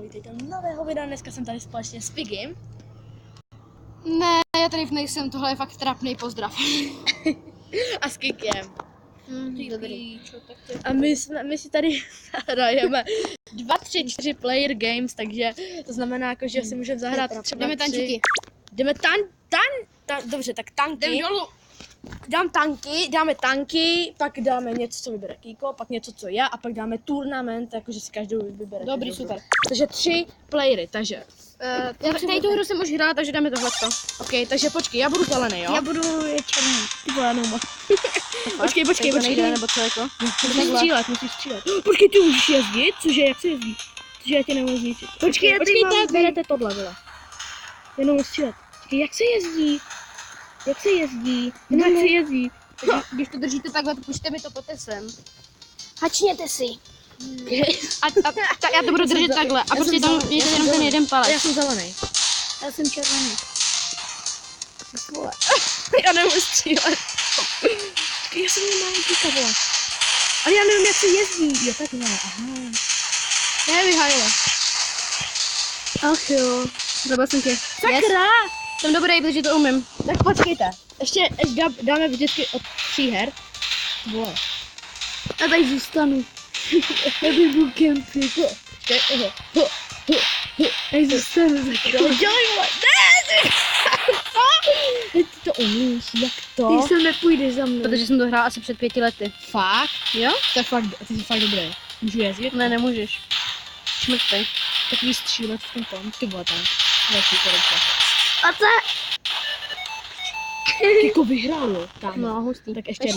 vítejte u nového videa, dneska jsem tady společně s Piggy. Ne, já tady nejsem, tohle je fakt trapný pozdrav. A s Kikiem. Dobrý. A my si tady hrajeme 2, 3, 4 player games, takže to znamená, jako, že si můžeme zahrát třeba Jdeme tančíky. Jdeme dobře, tak tanky. Jdem dolů. Dáme tanky, pak dáme něco, co vybere Kiko, pak něco, co já, a pak dáme turnament, jakože si každou vybere. Dobrý, super. Takže 3 playery, takže. Já tady tu hru jsem už hrát, takže dáme tohleto. OK, takže počkej, já budu zelený, jo? Já budu černý. Ty vole, no. Počkej. Nebo co jako? Musíš střílet. Počkej, ty můžeš jezdit? Cože, jak se jezdí? Cože, já tě nemohu zničit. Počkej, tak berete tohle, vole. Jenom střílet. Počkej, jak se jezdí? Jak se jezdí? Když to držíte takhle, pušte mi to poté sem. Hačněte si. A já to budu držet takhle. A prostě tam je jenom ten jeden palec. Já jsem zelený. Já jsem červený. Já nemohu střílet. Počkej, já jsem nemám Kika, vole. Ale já nevím, jak se jezdí. Jo, takhle, aha. Ne, vyhajle. Ach jo. Zabil jsem tě. Sakra! Jsem dobrý, protože to umím. Tak počkejte. Ještě dáme vždycky od 3 her. Vole. Já tady zůstanu. Já bych byl kempy. Já zůstanu za Dělej, vole. Ne, ty to umíš, jak to? Ty se nepůjdeš za mnou. Protože jsem to hrál asi před 5 lety. Fakt? Jo? To je fakt, ty jsi fakt dobrý. Můžu jezdit? Ne, nemůžeš. Šmrtej. Tak víš střílet v tom tom, ty vole tam. Velký korupce. A co? Kiko vyhrál, jo, kámo. No, hustý. Tak ještě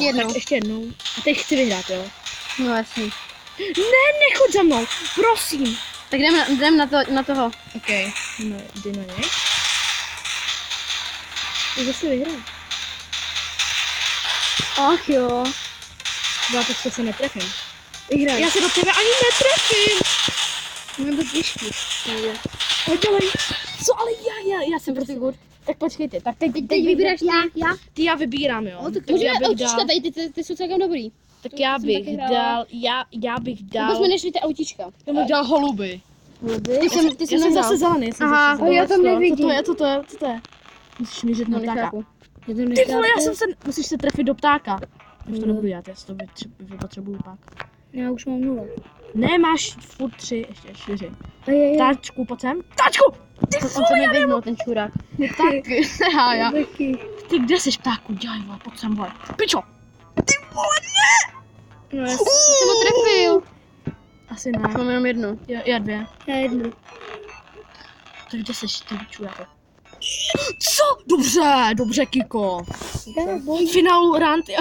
jednou. A teď chci vyhrát, jo. No jasný. Ne, nechoď za mnou, prosím. Tak jdem na toho. OK, jdi na něj. Ty zase vyhrál. Ach jo. Byla to se netrefím. Vyhrál. Já se do tebe ani netrefím. Nebo těžký. Dělej. Co, ale já jsem prostě good. Tak počkejte, tak teď vybíráš Já. Ty já vybírám, jo. No, tak Takže já bych autíčka, dal, tady ty jsou celkem dobrý. tak já jsem bych taky hrála. dal, já bych dal, Vůbec mi nešli ty autíčka. já bych dal holuby. Ty jsem Já jsem nehrál. zase zelený, Aha, já tam nevidím. Co to je? Musíš mířit na No, ptáka. nechápu. Ty vole, musíš se trefit do ptáka. Už to nebudu dělat, já si to vypotřebuju pak. Já už mám 0. Ne, máš furt 3, ještě 4. Ajajaj. Ptáčku, pojď sem. Ptáčku! Ty On se mi vyhnul, ten čurák. taky. Já. Taky. Ty kde jsi ptáku? Dělej, vole, pojď sem, vole. Pičo! No, já Jsem ho trefil. Asi ne. Mám jenom jednu. Já 2. já jednu. Tak kde jsi, ty čuráko? Co? Dobře, Kiko. Já bojím. Final round, Já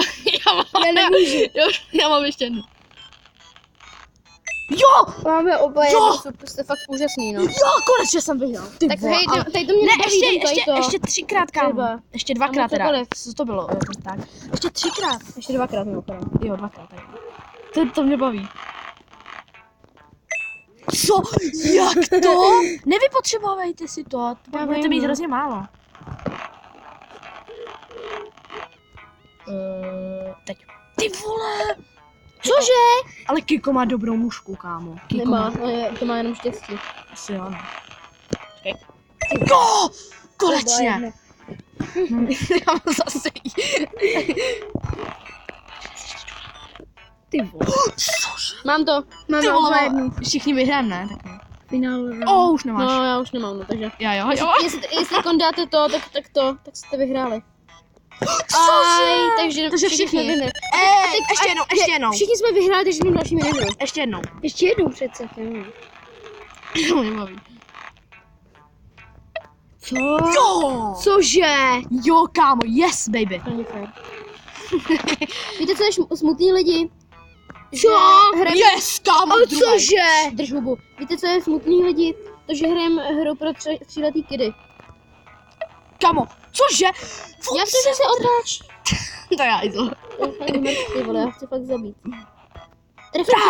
nemůžu. já mám ještě jednu. Jo! Máme oba Jo! jste fakt úžasný, no. Jo, konečně jsem vyhrál. Ty Tak vole, hej, ale- tady to mě Ne, nebaví, tady to. ještě 3krát, kámo. Třeba. Ještě 2krát teda. cokoliv. Co to bylo? Tak. Ještě 3krát. Ještě 2krát mimochodem. Jo, 2krát. Tak. To mě baví. Co? Jak to? Nevypotřebovejte si to. Pak budete vím, mít no. hrozně málo. Teď. Ty vole! Cože? Ale Kiko má dobrou mužku, kámo. Kiko Nemá, to má jenom štěstí. Asi jo, no. Jo! Konečně! Já mám zase Ty vole. Cože? Mám to. Ty Máme oba vole, jednu. všichni vyhrám, ne? Tak ne. Finále. Už nemáš. No, já už nemám, no, takže. Jo. Jestli kondáte to, tak jste vyhráli. Cože? Takže všichni. jsme vyhráli. Ještě jednou. Všichni jsme vyhráli, takže jdeme další minihru. Ještě jednou. Ještě jednou přece. To mě baví. Co? Jo! Cože? Jo, kámo, yes, baby. To není fér. Víte, co je smutný lidi? Co? Yes, kámo, Ale druhý. cože? Drž hubu. Víte, co je smutný lidi? To, že hrajeme hru pro 3letý kidy. Kámo, cože? Jak to, že se otáč? To já jdu. Ty vole, já chci fakt zabít.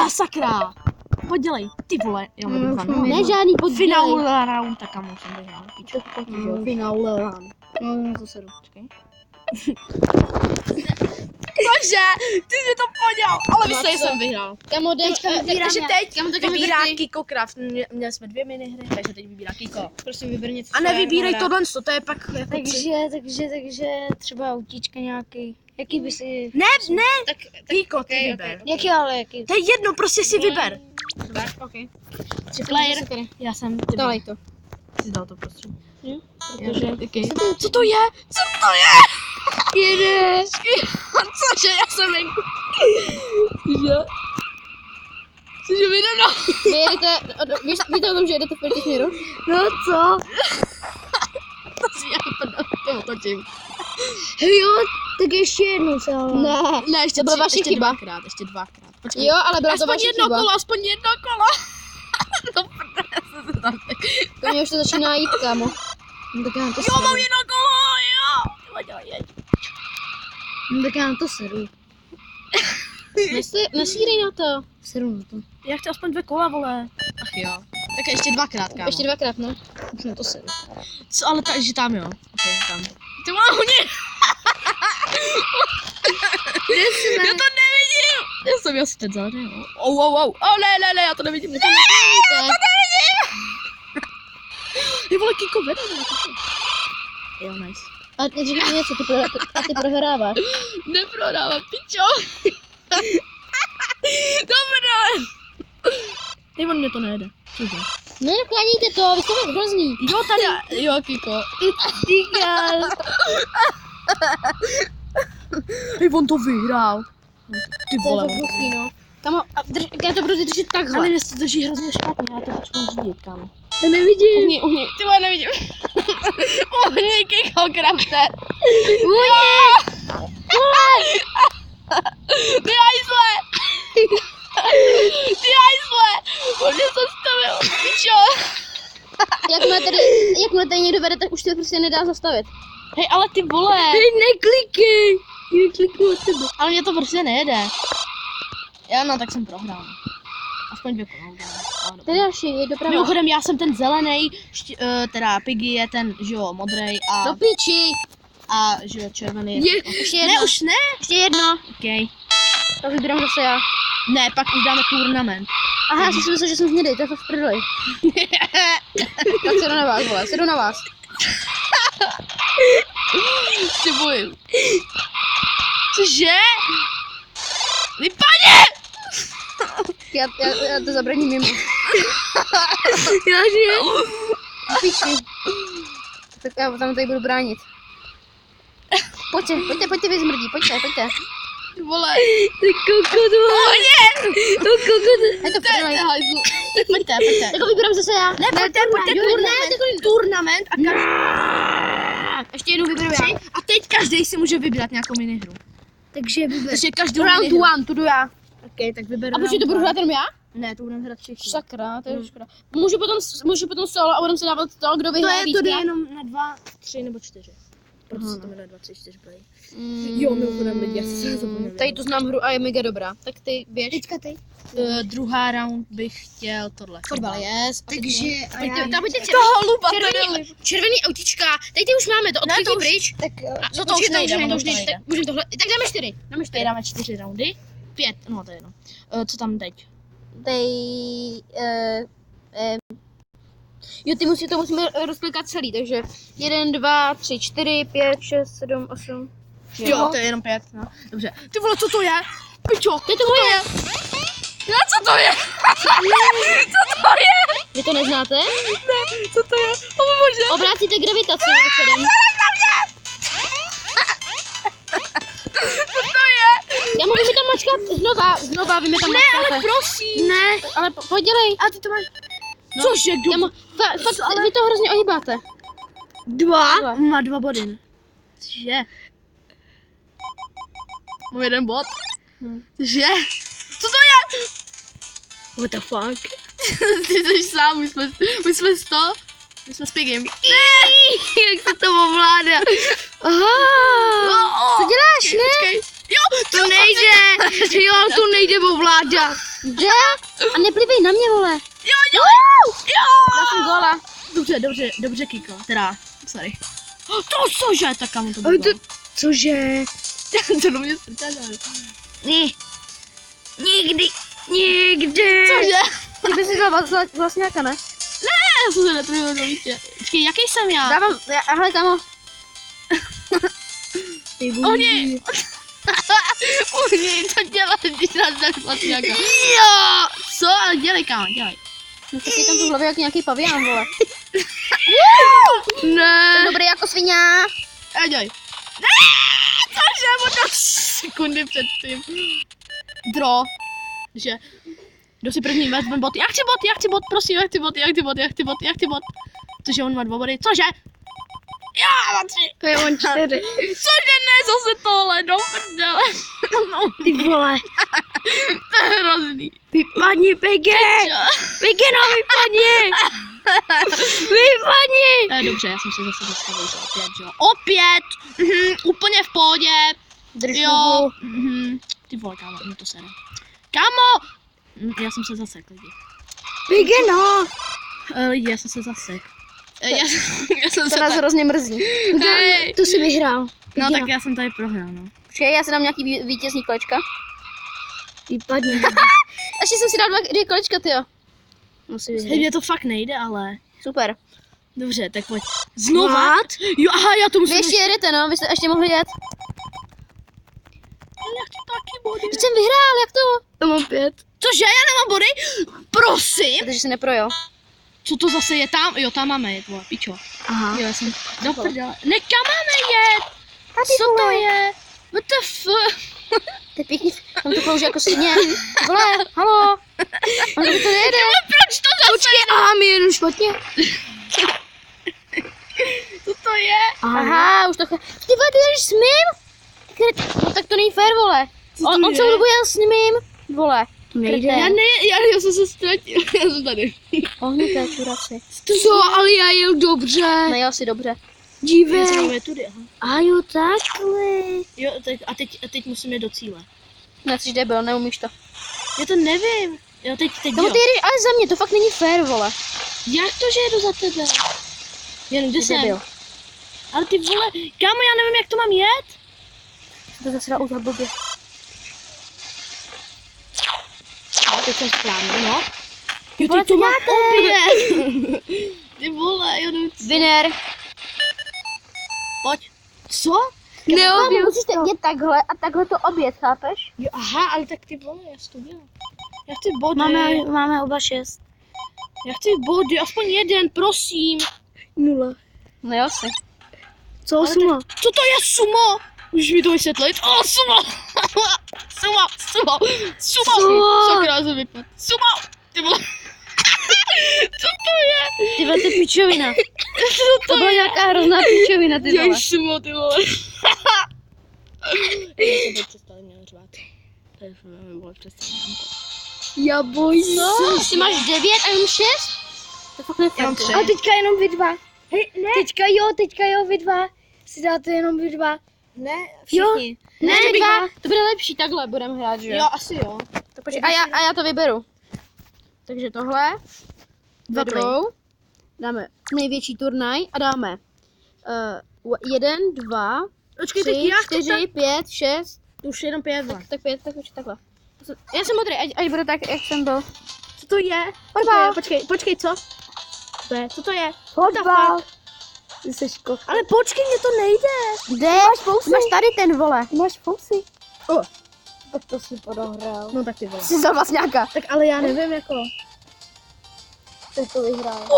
Sakra. Podělej, ty vole. Jo, Ne, žádný podílej. Finál round, tak kámo, jsem vyhrál. Píčo. Finále rán. No, to se jdu. Počkej. Bože, ty jsi to podělal, ale No vy co? jsem vyhrál. Kamo, Teďka vybírám Takže já. teď Kámo, teďka vybírá vybírej. Kiko Craft. Měli jsme 2 minihry, takže teď vybírá Kiko. Prosím, vyber něco. A nevybírej co já tohle, to je pak jako Takže třeba autíčka nějaký. Jaký by si... Ne, Tak, Kiko, ty okej, vyber. Jaký ale jaký? To je jedno, prostě si vyber. Vyber, okej. Player. Já jsem, Dávej to. si dal to prostředí. Protože... Okay. Co to je? Co to je? Jede. Cože, já jsem venku. Cože vyjde no? Vy jedete, víte o tom, že jedete v proti směru? No co? To si já otočím. Jo, tak ještě jednou se ale. Ne, ještě to byla vaše ještě chyba. Ještě dvakrát. Počkej. Jo, ale byla to Aspoň vaše jedno chyba. kolo, aspoň jedno kolo. No prdele, se tam To mě už to začíná jít, kámo. No tak já na to Jo, mám seru. jedno kolo, jo. Dělej, jeď. No tak já na to seru. Nesírej na to. Seru na to. Já chci aspoň 2 kola, vole. Ach jo. Tak ještě dvakrát, kámo. Ještě dvakrát, no. Už na to seru. Co, ale takže tam jo. Ok, tam. Ty vole, honě. Já to nevidím. Já jsem asi ten zelený, jo. Oh, ne, já to nevidím. Ne, ty vole, Kiko, vede, ne, Kiko. Jo, nice. A teď říkám něco, ty prohráváš. Neprodávám, pičo. Dobré. Ty on mě to nejde. Cože? Nekláníte to, vy jste tak hrozný. Jo, tady, jo, Kiko. Říkal. Hej, on to vyhrál. Ty To je vole. fakt hustý, no. Kamo, já to budu držet takhle. Ale mě se to drží hrozně špatně, já to začnu řídit, kámo. To nevidím. Uhni. Ty vole, nevidím. Uhni, Kiko, krafte. Ty hajzle. Ty hajzle. On mě zastavil, pičo. Jakmile tady někdo vede, tak už to prostě nedá zastavit. Hej, ale ty vole. Hej, neklikej. Nekliknu od tebe. Ale mě to prostě nejede. Já no, tak jsem prohrál. Aspoň 2 kola. Tady další, je doprava. Mimochodem, já jsem ten zelený, teda Piggy je ten, že jo, modrej Do píči. a že jo, červený je. Ještě Ne, jedno. už ne. Ještě jedno. Okay. Tak vybírám zase já. Ne, pak už dáme turnament. Aha, já jsem si myslel, že jsem hnědej, to je fakt v prdeli. Tak sedu na vás, vole, sedu na vás. Se bojím. Cože? Vypadně! Já to zabraním mimo. Já že? Do píči. Tak já tam tady budu bránit. Pojďte vy zmrdí, pojďte. Ty vole. Ty kokot, Ohně! Je to v prdeli. Hajzlu. Pojďte. Tak ho vybírám zase já. Ne, pojďte, turnament a každý. Ještě jednou vyberu já. A teď každý si může vybrat nějakou minihru. Takže vyber. Takže každou Round minihru. one, tu jdu já. Ok, tak vyberu. A počkej, to budu hrát jenom já? Ne, to budeme hrát všichni. Sakra, to je škoda. Můžu potom solo a budeme se dávat to, kdo To vyhraje je víc. to jde jenom na 2, 3 nebo 4. Proto se to jmenuje 2, 3, 4 play. Jo, mimochodem lidi, já jsem se zapomněla. Tady tu znám hru a je mega dobrá. Tak ty běž. Teďka ty. Druhá round bych chtěl tohle. Fotbal, yes. Takže a já... Pojďte To holuba, červený autička. Tady ty už máme, to odklikni už- pryč. Tak No to už nejde, ono už nejde. Tak můžeme tohle, tak dáme 4. Dáme 4. Dáme 4 roundy. 5, no to je jedno. Co tam teď? Jo, to musíme rozklikat celý, takže 1, 2, 3, 4, 5, 6, 7, 8. Jo, to je jenom 5, no. Dobře. Ty vole, co to je? Pičo, To je to moje. no, co to je? Co to je? Vy to neznáte? Ne, co to je? O bože. Obrátíte gravitaci mimochodem. Co to je? Já můžu mi tam mačkat znova, vy mi tam mačkáte. Ale prosím. Ne, ale podělej. A ty to máš... Cože, Fakt, vy to hrozně ohýbáte. 2? Má 2 body, ne? Cože? Mám 1 bod. Cože? Co to je? what the fuck? Ty jsi sám, my jsme 100. My jsme s Pigem. Jak se to ovládá? Aha. Co děláš? Ne. Počkej. Jo, To nejde. Jo, to nejde ovládat. Jde? A neplivej na mě, vole. Jo. Dal jsem góla. Dobře, Kiko. Teda, sorry. To cože, tak kam to bylo? Cože? Co do mě strčá dál? Nikdy. Cože? Ty bys si dal vlastňáka, ne? Já jsem se netrvil do výtě. Počkej, jaký jsem já? Dávám, hele kamo. Oni, co děláš, když nás dáš vlastňáka? Jo! Co? Ale dělej, kámo, dělej. No tak je tam tu v hlavě jak nějaký pavián, vole. Ne. Jsem dobrý jako svině. A dělej. Ne, cože, možná sekundy předtím. Draw. Že, kdo si první vezme bot? Já chci bot, prosím, já chci bot. Cože, on má 2 body, cože? Já mám 3. To je on 4. Cože, ne, zase tohle, do prdele. No, Ty vole. to je hrozný. Vypadni, Pege. Pege, no vypadni. Vypadni. Dobře, já jsem se zase zastavil, že opět, že jo. Opět! Úplně v pohodě. Drž Jo. hubu. Ty vole, kámo, mě to sere. Kámo! Já jsem se zasek, lidi. Pege, no. Lidi, já jsem se zasek. Já jsem To se nás tady... hrozně mrzí. Hej. To jsi vyhrál. No tak já jsem tady prohrál, no. Počkej, já si dám nějaký vítězný kolečka. Vypadni. Ještě jsem si dal 2 kolečka, tyjo. Musí Hej, vyhrát. mě to fakt nejde, ale... Super. Dobře, tak pojď. Znova? Jo, aha, já to Vy musím... ještě jedete, no, vy jste ještě mohli jet. Já chci taky body. Teď jsem vyhrál, jak to? To mám 5. Cože, já nemám body? Prosím? Protože se neprojel. Co to zase je tam? Jo, tam máme jet, vole, pičo. Aha. Jo, já jsem... Do prdele. Ne, kam máme jet? Co to je? What the fuck? To je pěkný, tam to klouže jako svině. Vole, halo. On to nejede. Proč to zase? Počkej, aha, mi jenom špatně. Co to je? Aha, už to... Ty vole, ty jdeš s mým? No tak to není fér, vole. On celou dobu jel s mým, vole. To nejde. Já jsem se ztratil. Já jsem tady. Ohnité čuraci. Co, ale já jel dobře. Nejel si dobře. Dívej. Je tudy, aha. A jo, takhle. Jo, tak a teď musíme do cíle. Ne, jsi debil, neumíš to. Já to nevím. Jo, teď Kamo, jo. ty jedeš ale za mě, to fakt není fér, vole. Jak to, že jedu za tebe? Jen kde Jsi jsem? debil. Ale ty vole, kámo, já nevím, jak to mám jet. To zase dá udělat blbě. No, teď jsem správně, no. Jo, vole, teď to co mám děláte? opět. Ty vole, jo, nevím. Winner. Pojď. Co? Neobjel. Musíte jet takhle a takhle to obět, chápeš? Jo, aha, ale tak ty vole, já si to dělám. Já chci body. Máme oba 6. Já chci body, aspoň jeden, prosím. 0. No jo si. Co, Ale suma? Co to je sumo? Můžeš mi to vysvětlit? Sumo! Sumo! Sakra se vypad. Sumo! Ty vole. Co to je? Ty vole, to je pičovina. To byla nějaká hrozná pičovina, ty vole. Děláš sumo, ty vole. Já se přestali mě řvát. To je vole, přestali. Já bojím. No, ty máš 9 a jenom 6? To fakt nefakt. Já mám 3. A teďka jenom vy 2. Hej, ne. Teďka jo, vy 2. Si dáte jenom vy 2. Ne, všichni. Ne, Ne, 2. To bude lepší, takhle budeme hrát, že jo? Jo, asi jo. Tak počkej, a já to vyberu. Takže tohle. Ve dvou. Dáme největší turnaj a dáme 1, 2, Počkej, 3, teď já chci 4, 5, 6. už jenom 5. Tak 5, tak už takhle. Já jsem modrý, ať bude tak, jak jsem byl. Co to je? Fotbal. Počkej, co? To je, co to je? Fotbal. Ty jsi škoda. Ale počkej, mě to nejde. Kde? Máš tady ten, vole. Máš fousy. O. Tak to si podohrál. No tak ty vole. Jsi vzal vlastňáka. Tak ale já nevím, jako. Ty to vyhrál.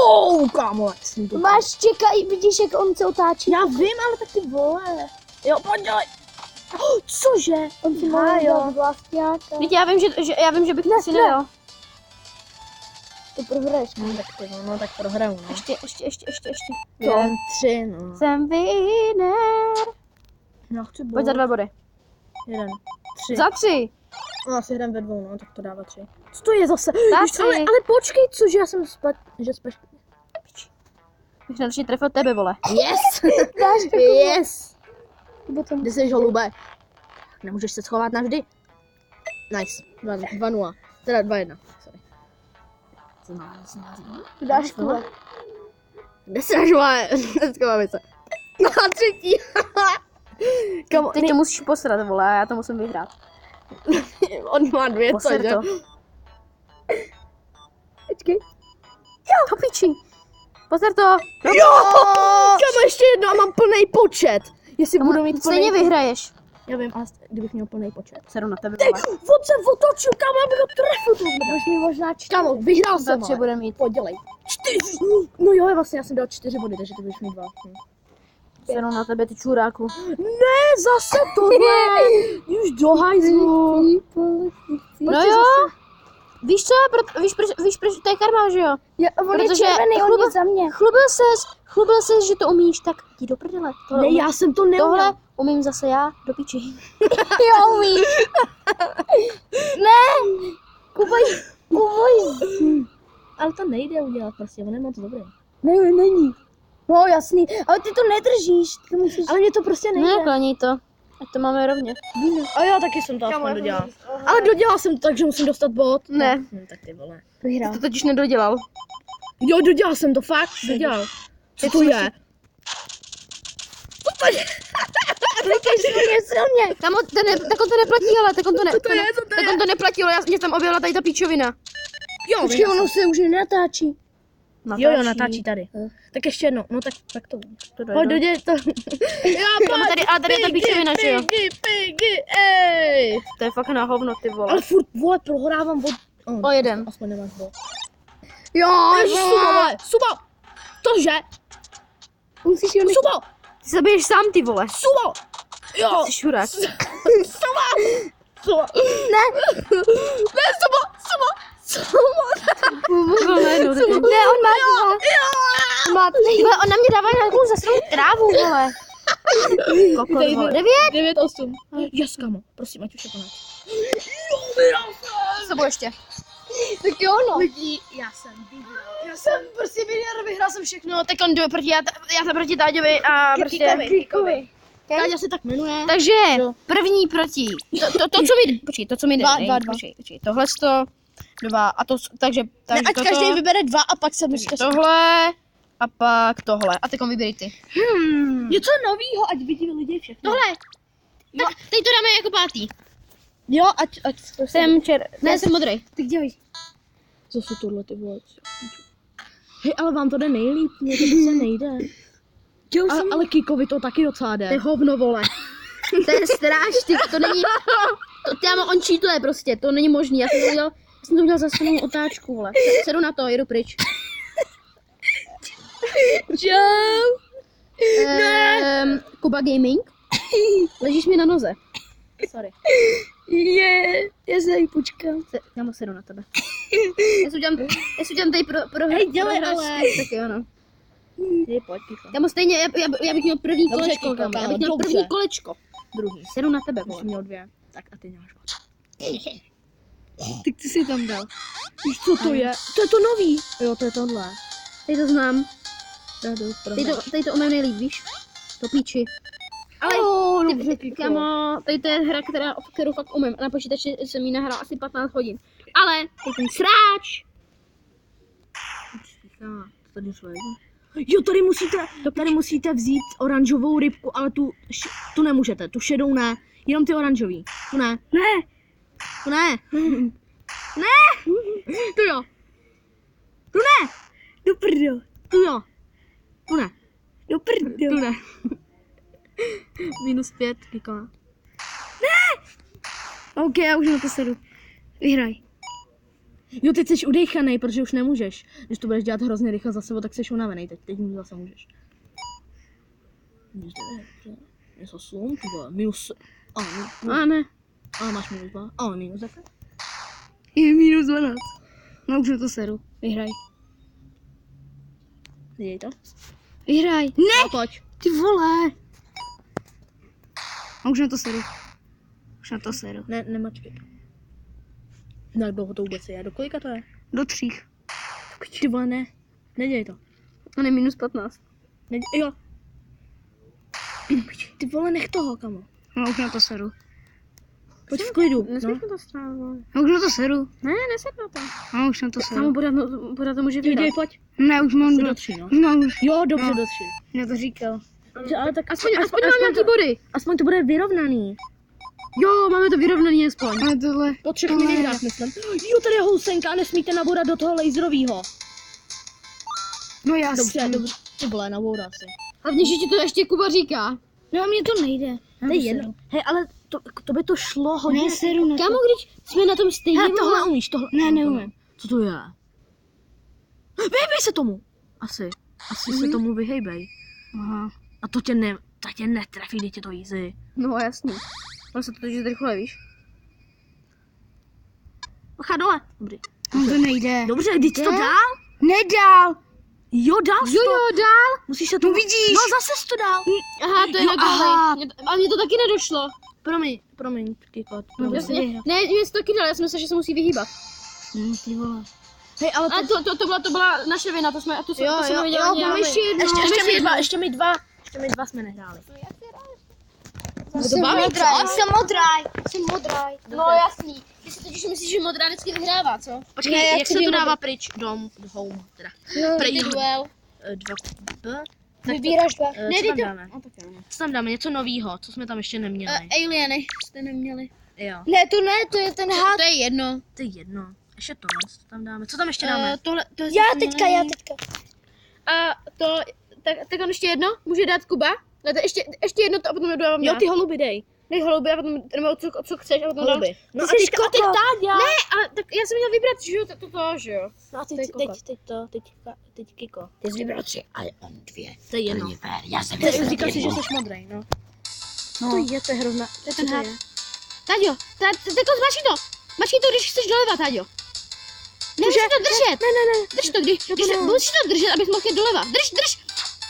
Kámo, jak jsem to. Máš, čekaj, vidíš, jak on se otáčí. Já vím, ale tak ty vole. Jo, pojď, dělej. Cože? On si Já, má jo. dát vlastňáka. Víte, já vím, že bych to si nedal. Ty prohraješ. No tak ty, no tak prohraju, no. Ještě. Jen 3, no. Jsem winner. Já chci Pojď za 2 body. 1, 3. Za 3. No, asi jdem ve 2, no, tak to dává 3. Co to je zase? Za Víš, 3. ale počkej, cože, já jsem že speš... Bych nadrží trefil tebe, vole. Yes! Dáš Yes! Potom. Kde jsi, holube? Nemůžeš se schovat navždy. Nice. 2-0. Teda 2-1. Sorry. Dáš kule. Kde jsi, vole? Schováme se. No a třetí. Kamo, Teď to musíš posrat, vole, a já to musím vyhrát. on má 2, Poser cože? to. Počkej. To piči. Poser to. Jo! Kamo, ještě jedno a mám plný počet. Jestli budu mít plný... Stejně vyhraješ. Já vím, ale kdybych měl plný počet. Seru na tebe, Ty, vole. on se otočil, kamo, abych ho trefil. Budeš mi možná 4. Kamo, vyhrál jsem, Zatře bude mít. Podělej. 4. No jo, vlastně já jsem dal 4 body, takže ty budeš mít 2. Seru na tebe, ty čuráku. Ne, zase tohle. Už do hajzlu. No jo. Víš co, víš proč, to je karma, že jo? On je Protože červený, on je za mě. Chlubil ses, že to umíš, tak jdi do prdele. Ne, já jsem to neuměl. Tohle umím zase já, do piči. Jo, umíš. Ne. Kuboj. Ale to nejde udělat prostě, on je moc dobrý. Ne, není. No jasný, ale ty to nedržíš, ty musíš... Ale mě to prostě nejde. Neklaní to. Ať to máme rovně. A jo, taky jsem to aspoň dodělal. Ale dodělal jsem to, takže musím dostat bod. Ne. No, tak ty vole. Vyhrál. To totiž nedodělal. Jo, dodělal jsem to, fakt, dodělal. Co to je? Silně. Tam tak on to neplatí, ale tak on to, Co to je? tak on to neplatí, ale mě tam objevila tady ta píčovina. Jo, Počkej, ono se už nenatáčí. Jo, natáčí tady. Tak ještě jedno, no tak to. Pojď, doděj to. Kamo, ale tady je ta píčovina, že jo? Piggy, ej. To je fakt na hovno, ty vole. Ale furt, vole, prohrávám od... O jeden. Aspoň nemáš bod. Jo, Subo! Tože? musíš jo Ty Subo! se biješ sám, ty vole. Subo! Jo! Jsi šurák. Subo! Ne! Ne, Subo! Ne, on má dva. Má Ty vole, on na mě dává nějakou zasranou trávu, vole. Kokot, vole. 9? 9-8. Yes, kamo, prosím, ať už je konec. S tebou ještě. tak jo, no. Já jsem prostě vyhrál jsem všechno, tak on jde proti, já jsem proti Táďovi a prostě... Kikovi. Káďa se tak jmenuje. Takže první proti, to co mi jde, Dva. počkej, tohle 2 a to, takže Ať toto, každý vybere 2 a pak se musíte... tohle a pak tohle a teď vyberi ty. Něco novýho, ať vidí lidi všechno. Tohle, tak teď to dáme jako pátý. Jo, ať Jsem modrý. Tak dělej. Zase tohle ty vole. Hej, ale vám to jde nejlíp, mně to se nejde. Ale Kikovi to taky docela jde. To je hovno, vole. To je stráž, ty, to není, on cheatuje prostě, to není možný, já jsem to udělal za svou otáčku, vole. Sedu na to, jedu pryč. Čau. Kuba Gaming, ležíš mi na noze. Sorry. Já se jí počkám. Já mu sedu na tebe. Já si udělám tady pro Hej, dělej, prohráš, ale. Tak jo, no. Ty pojď, Kiko. Já mu stejně, já bych měl první Dobře, kolečko, Kiko, kámo. Já kámo, bych měl dobře. první kolečko. Druhý. Sedu na tebe, Už vole. jsem měl 2. Tak a ty máš. Tak ty si tam dal. Víš, co to je? To je to nový. Jo, to je tohle. Teď to znám. Tady Tady to umím nejlíp, víš? To píči. Ale dobře, Kiko. kámo, tady to je hra, kterou fakt umím. A na počítači jsem ji nahrál asi 15 hodin. Ale teď ten sráč. Tady jo, tady musíte vzít oranžovou rybku, ale tu nemůžete, tu šedou ne, jenom ty oranžový, tu ne. Tu ne. Tu jo. Tu ne. Do prdel. Tu jo. Tu ne. Do prdel. Tu ne. -5, Kiko. OK, já už na to sedu. Vyhraj. Jo, teď jsi udechanej, protože už nemůžeš. Když to budeš dělat hrozně rychle za sebou, tak jsi unavený, teď zase můžeš. Něco slum, ty vole, minus... A ne. Ale máš -2, ale minus jaké? Je -12. No už na to sedu. Vyhraj. Děj to. Vyhraj. Ne! No, pojď. Ty vole. A už na to sedu. Už na to sedu. Ne, nemačkej. No, jak dlouho to vůbec je? Do kolika to je? Do 3. Ty vole, ne. Nedělej to. On je -15. Jo. Ty vole, nech toho, kamo. No už na to sedu. Pojď v klidu. Nesmíš to strávu. No už na to sedu. Ne, nesed na to. No už na to Kámo, sedu. pořád to může Děj, vyhrát. pojď. Ne, už mám Jsi do 3, no. No už. Jo, dobře, No. do 3. Já to říkal. Ale tak Aspoň mám nějaký body. aspoň to bude vyrovnaný. Jo, máme to vyrovnaný aspoň. Ale tohle. Po 3 minihrách, myslím. Jo, tady je housenka, nesmíte nabourat do toho laserovýho. No jasně. Dobře, dobře. Ty vole, nabourá si. Hlavně, že ti to ještě Kuba říká. No a mně to nejde. To je jedno. Hej, ale to by to šlo hodně. Ne, seru na to. Kámo, když jsme na tom stejně... Hele, tohle umíš, tohle. Ne, neumím. Co to je? Vyhejbej se tomu. Asi se tomu vyhejbej. Aha. A to tě netrefí, když je to easy. No jasný. Mám se to točit rychle, víš? Bacha dole. Dobrý. No to nejde. Dobře, když to dál? Nedál. Jo, dál jsi Jo, to. jo, dál. Musíš se to... vidíš. No, zase jsi to dál. Aha, to je Jo, na goli. aha. Ale mně to taky nedošlo. Promiň, Kiko. No, Jasně. Ne, mě se to taky dal, já jsem myslel, že se musí vyhýbat. Ty vole. Hej, ale A to byla naše vina, to jsme viděli. ještě jedno. Ještě my dva jsme nehráli. Jsem modrý. No jasný. Ty si totiž myslíš, že modrá vždycky vyhrává, co? Počkej, Ne, já jak chci se to být dává pryč? Home, teda. Ty duel. 2 Vybíráš 2. Co Ne, tam to- dáme? Co tam dáme? Něco novýho, co jsme tam ještě neměli. Alieny jste neměli. Jo, Ne, to je ten had. To je jedno. to je jedno. Ještě tohle, co tam dáme? Co tam ještě dáme? Tohle, to je Já zase teďka. A to, tak on ještě jedno, může dát Kuba? Ne, to ještě jedno to a potom dodávám já. Jo, ty holuby dej. Dej holuby a potom, nebo co chceš a potom dám. Holuby. No Ty jsi kotek. Táďa. Ne, ale tak já jsem měl vybrat, že jo, to, že jo. No a To je kokot. teď Kiko. Ty jsi vybral 3, ale on 2. To je jedno. Já jsem Ty říkal si, že jsi modrý, no. No. To je hrozná. To je ten had. Taďo, tako zmačkej to. Mačkej to, když chceš doleva, Taďo. Nemusíš to držet. Ne. Drž to, musíš to držet, abys mohl jít doleva. Drž.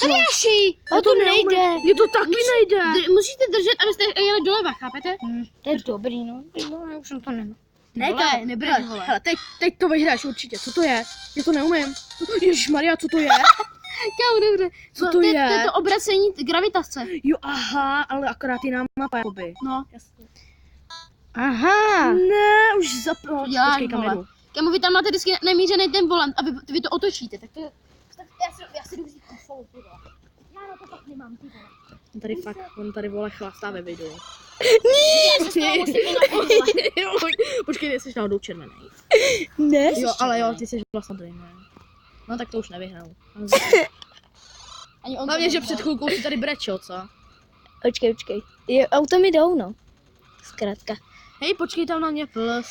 Tady Jaši. Ale to nejde. Je to taky nejde. Musíte držet, abyste jeli doleva, chápete? To je dobrý, no. Já už jsem to nemám. Ne, Vole, to nebrž, hele, vole. hele, teď to vyhráš určitě. Co to je? Já to neumím. Ježišmarja, co to je? Kámo, dobře. Co to To je? je to obracení gravitace. Jo, aha, ale akorát jiná mapa, jakoby. No. Aha. Ne, už zapnu. děláš, Počkej, kam vole. jedu. Kámo, vy tam máte vždycky namířený ten volant a vy to otočíte, tak to je... Já si jdu vzít kufou, ty vole. Já na to fakt nemám, ty vole. On tady vole chlastá ve videu. Já se z toho musím jenom odvolat. Počkej, jsi náhodou červený. Ne. Jo, ale jo, ty jsi vlastně tady, ne. No tak to už nevyhrál. Ani on Hlavně, to že nevyhrál. před chvilkou si tady brečel, co? Počkej. Auta mi jdou, no. Zkrátka. Hej, počkej tam na mě, plus.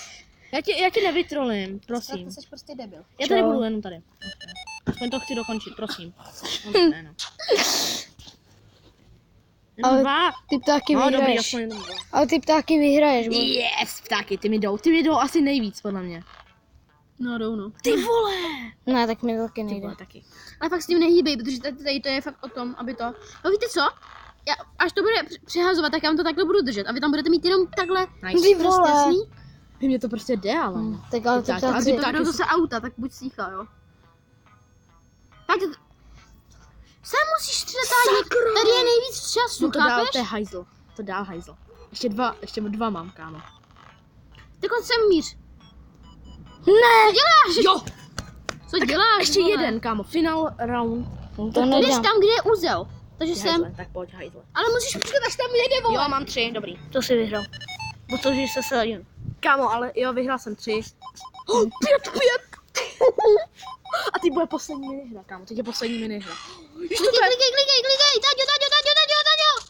Já tě nevytrolím, prosím. Ty jsi prostě debil. Já tady Čau. budu jenom tady. Aspoň to chci dokončit, prosím. No, ne, no. Ale Dva. Ty ptáky No dobrý, vyhraješ. aspoň jenom dva. Ale ty ptáky vyhraješ, bo. Yes, ptáky, ty mi jdou asi nejvíc, podle mě. No, jdou, no. Ty vole! Ne, tak mi to taky Ty nejde. vole, taky. Ale fakt s tím nehýbej, protože tady to je fakt o tom, aby to... No víte co? Až to bude přehazovat, tak já vám to takhle budu držet a vy tam budete mít jenom takhle Nice. Ty prostě vole. jasný. Mně to prostě jde, ale. Tak ale ty Tak, A ptáci. ty to jdou zase auta, tak buď stíchla, jo. Tak sem musíš střetat, tady je nejvíc času, No to dál, chápeš? to je hajzl. To dál hajzl. Ještě dva mám, kámo. Tak on sem míř. Ne. Co děláš? Jo! Co děláš, Ještě vole? jeden, kámo. Final round. To Jdeš nedám. tam, kde je úzel. Takže Ty sem. hajzle, tak pojď hajzle. Ale musíš počkat, až tam jede, vole. Jo, mám 3, dobrý. To si vyhrál. Protože se sadím. Kámo, ale jo, vyhrál jsem 3. 5. A ty bude poslední minihra, kámo. Teď je poslední minihra. Klikej, Taďo.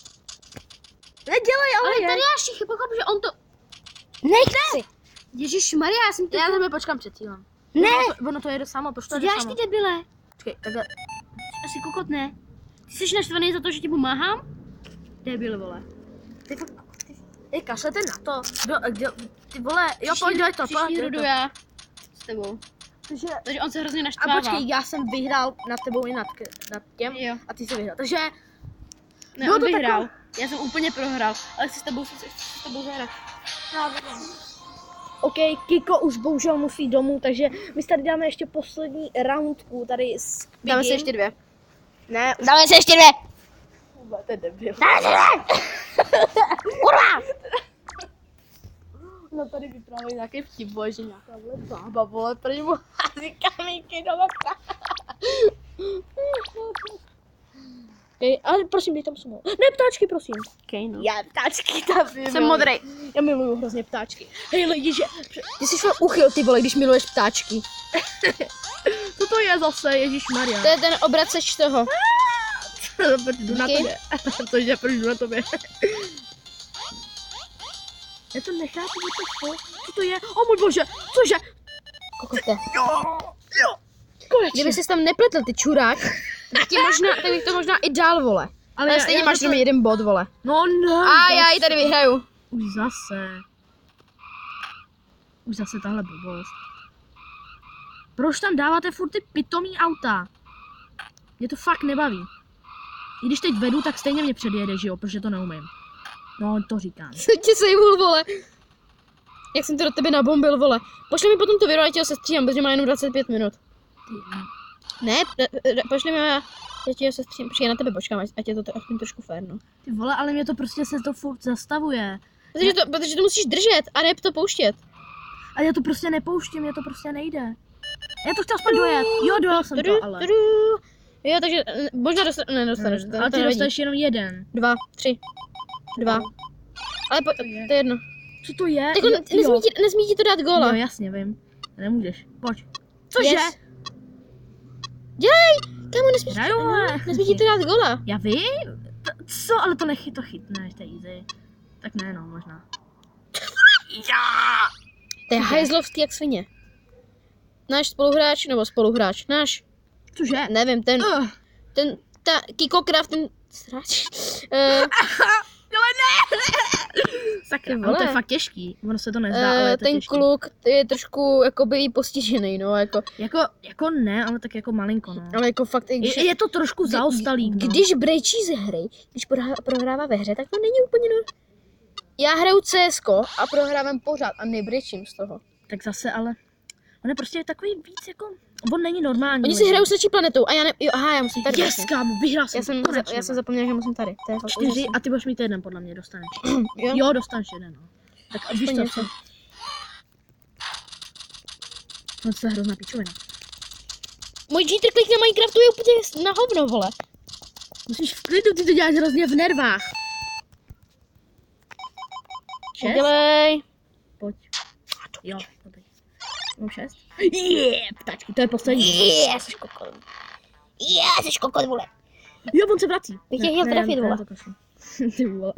Nedělej, Ale ale tady já všichni pochop, že on to... Nechci. Ježišmarja, já jsem to... Já tebe počkám před cílem. Ne. Ono to jede samo, proč to Co jede děláš samo? ty debile? Počkej, takhle. Asi kokot ne. Ty jsi naštvaný za to, že ti pomáhám? Debil, vole. Ty fakt... Ej, kašlete na to. Ty vole, jo, pojď, dělej to, Příští pojď. rudu já s tebou. Takže on se hrozně naštvává. A počkej, já jsem vyhrál nad tebou i nad těm Jo. a ty jsi vyhrál. Takže Ne, bylo on to vyhrál. takové- Já jsem úplně prohrál, ale chci s tebou zahrát. OK, Kiko už bohužel musí domů, takže my si tady dáme ještě poslední roundku tady s Dáme se Bigim. ještě 2. Ne, Dáme se ještě 2. to je debil. Kurva. No tady vyprávějí nějaký vtip, vole, že nějaká vole bába, vole, prý mu hází kamínky do oka. Okay, ale prosím, dej tam sumo. Ne, ptáčky, prosím. Okay, no. Já ptáčky tam Jsem modrej. Já miluju hrozně ptáčky. Hej lidi, že... Ty jsi fakt uchyl, ty vole, když miluješ ptáčky. Co to je zase, ježišmarja? To je ten obraceč toho. Jdu na Díky. tebe. Cože, proč jdu na tobě? Já to nechápu, co to je? O můj bože, cože? Kokote. Jo, konečně. Kdyby jsi tam nepletl, ty čurák, tak bych to možná i dál, vole. Ale stejně máš jenom jeden bod, vole. No ne. A já ji tady vyhraju. Už zase tahle blbost. Proč tam dáváte furt ty pitomý auta? Mě to fakt nebaví. I když teď vedu, tak stejně mě předjede, že jo, protože to neumím. No, to říkám. Co tě sejmul, vole? Jak jsem to do tebe nabombil, vole. Pošli mi potom to video, já ti ho sestříhám, protože má jenom 25 minut. Ne, pošli mi, já ti ho sestříhám. Počkej, na tebe počkám, ať je to aspoň trošku fér, no. Ty vole, ale mě to prostě se to furt zastavuje. Protože to musíš držet a ne to pouštět. A já to prostě nepouštím, mě to prostě nejde. Já to chtěl aspoň dojet. Jo, dojel jsem to, ale. Jo, takže možná nedostaneš. Ale ty dostaneš jenom jeden. 2, 3, 2. Ale to je jedno. Co to je? Tak nesmí ti to dát góla. Jo, jasně, vím. Nemůžeš. Pojď. Cože? Yes. Dělej! Kámo, nesmí ti to dát góla. Já vím? Co? Ale to to chytneš, to je easy. Tak ne, no, možná. To je hajzlovský jak svině. Náš spoluhráč, náš. Cože? Nevím, ta Kikokraft, ten sráč. Sakra, ale to je fakt těžký, ono se to nezdá, ale je to ten těžký. kluk je trošku jakoby postižený, no, Jako ne, ale tak jako malinko, no. ale jako fakt, Je to trošku zaostalý, no. Když brečí ze hry, když prohrává ve hře, tak to není úplně Já hraju CSko a prohrávám pořád a nebrečím z toho. Tak zase, ale on je prostě takový víc jako, on není normální. Oni si hrajou s naší planetou a já ne, jo, aha, já musím tady. Yes, kámo, vyhrál jsem. Já jsem zapomněla, že musím tady. To je fakt 4 a ty budeš mít jeden, podle mě, dostaneš. Jo? Jo, dostaneš jeden, no. Tak a víš co? No to je hrozná pičovina. Můj cheater klik na Minecraftu je úplně na hovno, vole. Musíš v klidu, ty to děláš hrozně v nervách. 6? Dělej. Pojď. Jo, dobrý. Mám 6? Ptačky, to je poslední. Jsi kokot. Jsi kokot, vole. Jo, on se vrací. Bych tě chtěl trefit, vole. Ty vole.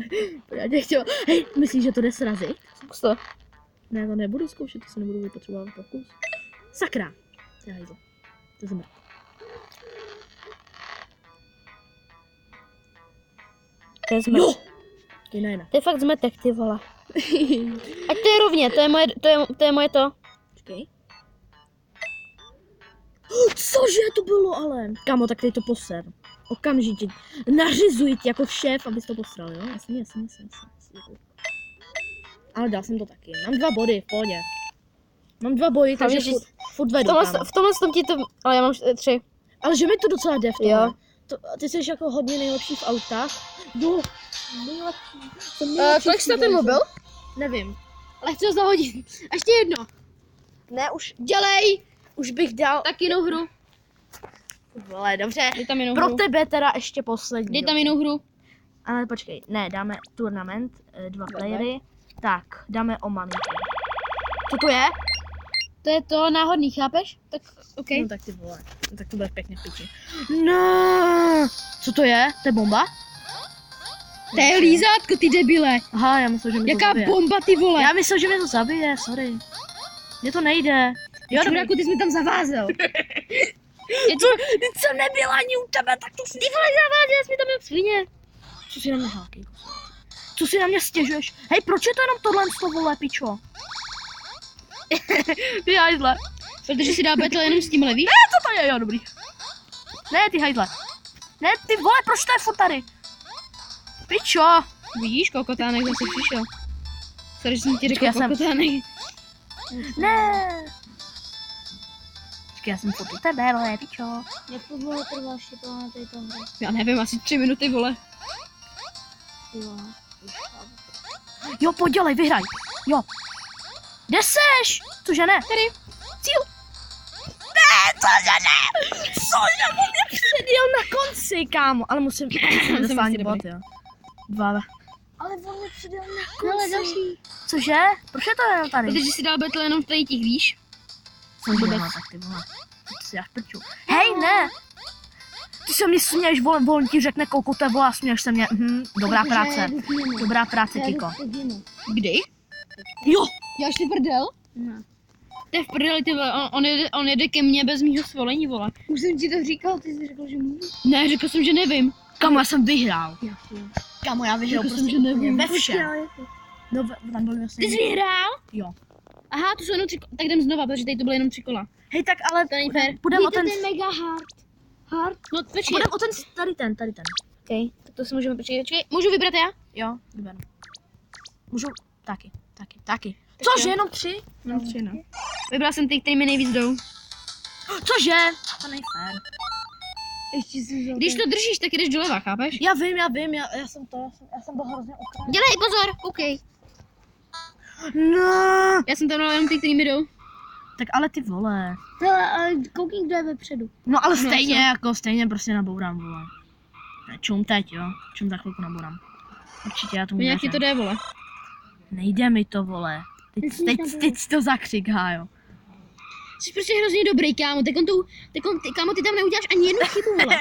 Já tě chtěl. Hej, myslíš, že to jde srazit? Zkus to. Ne, to nebudu zkoušet, to se nebudu vypotřebovat pokus. Sakra. Já jdu. To zemře. To je zmetek. Jo! Jiné. To je fakt zmetek, ty vole. Ať to je rovně, to je moje to. Počkej. Cože to bylo ale? Kamo, tak teď to poser. Okamžitě. Nařizuji ti jako šéf, abys to posral, jo? Jasně. Ale dal jsem to taky. Mám 2 body, v pohodě. Mám 2 body, takže furt vedu, kámo. V tomhle tom ti to, ale já mám 3. Ale že mi to docela jde v tom. Jo. Ty jsi jako hodně nejlepší v autách. Jo, nejlepší. Kolik jsi na ten mobil? Nevím. Ale chci ho zahodit. A ještě jedno. Ne, už Dělej. už bych dal. Tak jinou hru. Vole, dobře. Dej tam jinou Pro hru. tebe teda ještě poslední. Dej tam jinou hru. Ale počkej, ne, dáme turnament, 2 playery. Tak, dáme o malinko. Co to je? To je to náhodný, chápeš? Tak, OK. No tak ty vole, no, tak to bude pěkně v piči. No, co to je? To je bomba? To je lízátko, ty debile. Aha, já myslel, že mi to Jaká zabije. bomba, ty vole. Já myslel, že mi to zabije, sorry. Mně to nejde. Jo, Čuráku, ty jsi mi tam zavázel. Co nebyla ani u tebe, tak to si... Ty vole, zavázel jsi mi tam jak svině. Co si na mě hákej? Co si na mě stěžuješ? Hej, proč je to jenom tohle z toho, vole, pičo? Ty hajzle. Protože si dá battle jenom s tímhle, víš? Ne, co to je? Jo, dobrý. Ne, ty hajzle. Ne, ty vole, proč to je furt tady? Pičo. Vidíš, kokotánek zase přišel. Sorry, že jsem ti řekl Já jsem- kokotánek. Ne. Počkej, já jsem furt u tebe, vole, pičo. Jak to bylo trvá ještě na této hře? Já nevím, asi 3 minuty, vole. Jo. Jo, podělej, vyhraj. Jo. Kde seš? Cože ne? Tady. Cíl. Ne, cože ne? Cože, on mě předjel na konci. si, kámo, ale musím dostat dobrý. bot, jo. 2. Ale on mě přidal na konci. Další. Cože? Proč je to jenom tady? Protože si dal battle jenom v tady těch, víš? Jsem vůbec. Tak ty vole. To si já prču. Hej, ne! Ty se mě směješ, on ti řekne kokote, vole, a směješ se mě. Dobrá práce. Dobrá práce, Kiko. Kdy? Jo! Já ještě prdel? Ne. To je v prdeli, ty vole, on jede ke mně bez mýho svolení, vole. Už jsem ti to říkal, ty jsi řekl, že mluvíš. Ne, řekl jsem, že nevím. Kamo, já jsem vyhrál. Kamo, já vyhrál Řekl prostě jsem, že nevím. ve všem. No, tam byl vlastně... Ty jsi vyhrál? Jo. Aha, to jsou jenom 3 kola. Tak jdem znova, protože tady to byly jenom 3 kola. Hej, tak ale To není fér. půjdeme o ten... mega hard. Hard? No, počkej. Půjdeme o ten, tady ten. Okay. Tak to si můžeme počkej. Můžu vybrat já? Jo, vyberu. Můžu, taky. Cože, jenom 3? Mám 3, no. Vybral jsem ty, který mi nejvíc jdou. Cože? To není fér. Ještě si vzal. Když to držíš, tak jdeš doleva, chápeš? Já vím, já jsem byl hrozně okraj. Dělej, pozor, OK. No. Já jsem tam dala jenom ty, který mi jdou. Tak ale ty vole. Ale koukej, kdo je vepředu. No ale No, stejně prostě nabourám, vole. Ne, čum teď, jo. Čum za chvilku nabourám. Určitě já tomu Nějak ti to jde, vole. Nejde mi to, vole. Teď si to zakřiká, jo. Jsi prostě hrozně dobrý, kámo. Kámo, ty tam neuděláš ani jednu chybu, vole.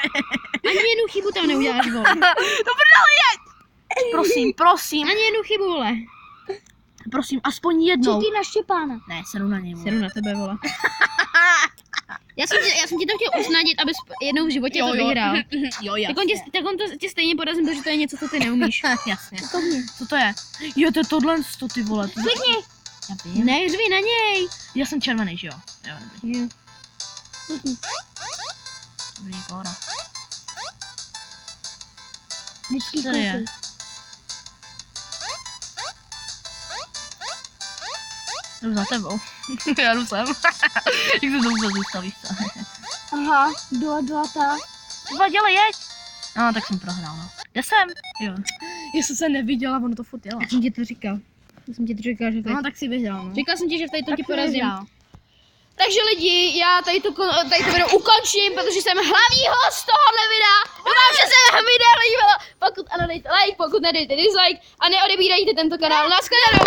Ani jednu chybu tam neuděláš, vole. To prdele je! Prosím. Ani jednu chybu, vole. Prosím, aspoň jednou. Čekej na Štěpána. Ne, sedu na něj, vole. Sedu na tebe, vole. Já jsem ti to chtěl usnadnit, abys jednou v životě to vyhrál. Jo, Tak on to tě stejně porazím, protože to je něco, co ty neumíš. Jasně. Co to je? Jo, to je tohle, ty vole. Klikni. Já vím. Ne, řvi na něj. Já jsem červený, že jo? Jo, dobrý. Jo. Dobrý, pohoda. Vždycky Tady je. koukej. Jdu za tebou. Já jdu sem. Jak se to vůbec vystavíš, co? Aha, dola ta. Třeba dělej, jeď. No, tak jsem prohrál, no. Kde jsem? Jo. Já jsem se neviděla, ono to furt jelo. Já jsem ti to říkal. Že tady... No, tak si vyhrál, no. Říkal jsem ti, že v tady to Tak ti si porazím. vyhrál. Takže lidi, já tady to video ukončím, protože jsem hlavní host tohohle videa. Doufám, že se vám video líbilo. Pokud ano, dejte like, pokud nedejte dislike a neodebírajte tento kanál. Naschledanou.